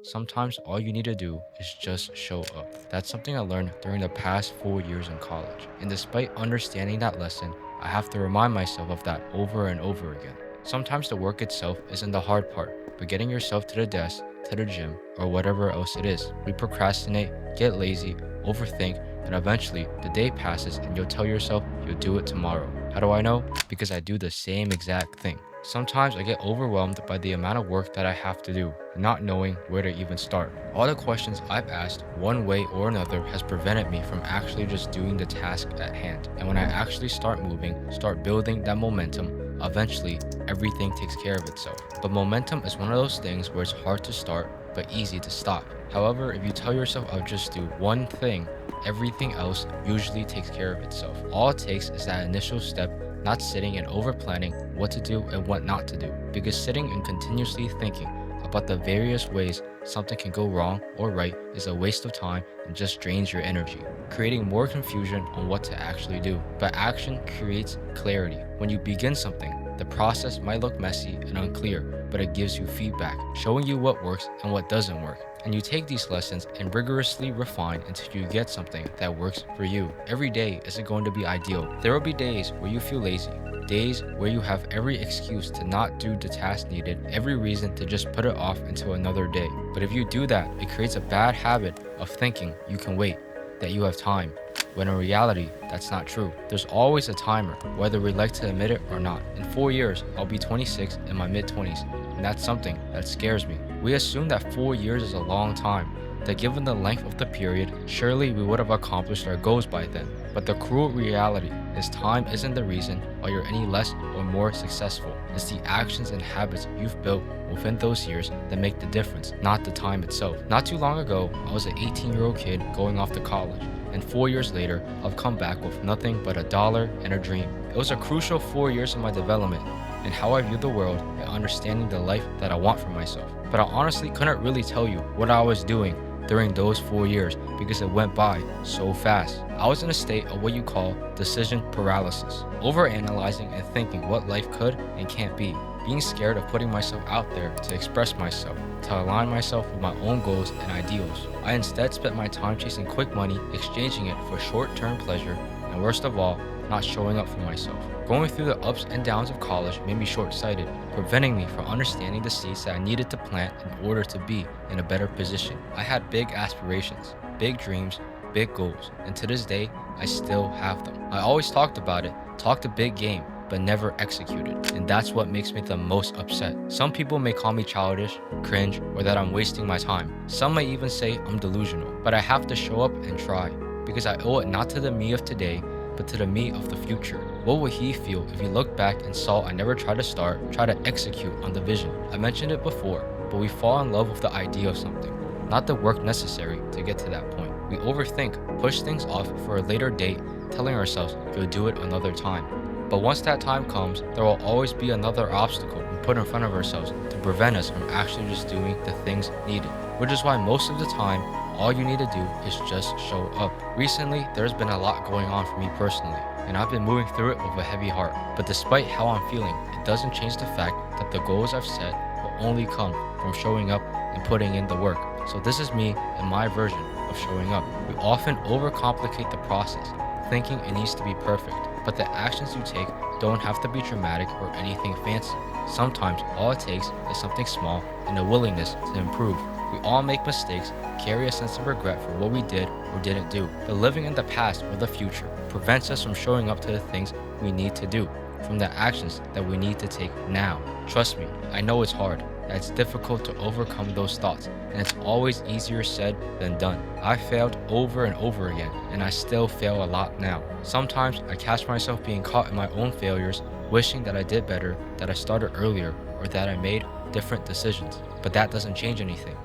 Sometimes all you need to do is just show up. That's something I learned during the past 4 years in college. And despite understanding that lesson, I have to remind myself of that over and over again. Sometimes the work itself isn't the hard part, but getting yourself to the desk, to the gym, or whatever else it is. We procrastinate, get lazy, overthink, and eventually the day passes and you'll tell yourself you'll do it tomorrow. How do I know? Because I do the same exact thing. Sometimes I get overwhelmed by the amount of work that I have to do, not knowing where to even start. All the questions I've asked, one way or another, has prevented me from actually just doing the task at hand. And when I actually start moving, start building that momentum, eventually everything takes care of itself. But momentum is one of those things where it's hard to start, but easy to stop. However, if you tell yourself I'll just do one thing, everything else usually takes care of itself. All it takes is that initial step, not sitting and over planning what to do and what not to do. Because sitting and continuously thinking about the various ways something can go wrong or right is a waste of time and just drains your energy, creating more confusion on what to actually do. But action creates clarity. When you begin something, the process might look messy and unclear, but it gives you feedback, showing you what works and what doesn't work. And you take these lessons and rigorously refine until you get something that works for you. Every day isn't going to be ideal. There will be days where you feel lazy, days where you have every excuse to not do the task needed, every reason to just put it off until another day. But if you do that, it creates a bad habit of thinking you can wait, that you have time, when in reality, that's not true. There's always a timer, whether we like to admit it or not. In 4 years, I'll be 26 in my mid-20s, and that's something that scares me. We assume that 4 years is a long time, that given the length of the period, surely we would have accomplished our goals by then. But the cruel reality is time isn't the reason why you're any less or more successful. It's the actions and habits you've built within those years that make the difference, not the time itself. Not too long ago, I was an 18-year-old kid going off to college, and 4 years later, I've come back with nothing but a dollar and a dream. It was a crucial 4 years of my development and how I view the world and understanding the life that I want for myself. But I honestly couldn't really tell you what I was doing during those 4 years because it went by so fast. I was in a state of what you call decision paralysis, overanalyzing and thinking what life could and can't be, being scared of putting myself out there to express myself, to align myself with my own goals and ideals. I instead spent my time chasing quick money, exchanging it for short-term pleasure, and worst of all, not showing up for myself. Going through the ups and downs of college made me short-sighted, preventing me from understanding the seeds that I needed to plant in order to be in a better position. I had big aspirations, big dreams, big goals, and to this day, I still have them. I always talked about it, talked a big game, but never executed, and that's what makes me the most upset. Some people may call me childish, cringe, or that I'm wasting my time. Some may even say I'm delusional, but I have to show up and try, because I owe it not to the me of today, but to the me of the future. What would he feel if he looked back and saw I never tried to try to execute on the vision? I mentioned it before, but we fall in love with the idea of something, not the work necessary to get to that point. We overthink, push things off for a later date, telling ourselves you'll do it another time. But once that time comes, there will always be another obstacle we put in front of ourselves to prevent us from actually just doing the things needed. Which is why most of the time, all you need to do is just show up. Recently, there's been a lot going on for me personally, and I've been moving through it with a heavy heart. But despite how I'm feeling, it doesn't change the fact that the goals I've set will only come from showing up and putting in the work. So this is me and my version of showing up. We often overcomplicate the process, thinking it needs to be perfect. But the actions you take don't have to be dramatic or anything fancy. Sometimes all it takes is something small and a willingness to improve. We all make mistakes, carry a sense of regret for what we did or didn't do. But living in the past or the future prevents us from showing up to the things we need to do, from the actions that we need to take now. Trust me, I know it's hard, that it's difficult to overcome those thoughts, and it's always easier said than done. I failed over and over again, and I still fail a lot now. Sometimes I catch myself being caught in my own failures, wishing that I did better, that I started earlier, or that I made different decisions. But that doesn't change anything.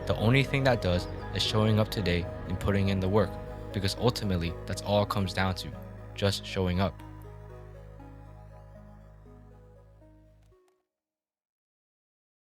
The only thing that does is showing up today and putting in the work, because ultimately that's all it comes down to, just showing up.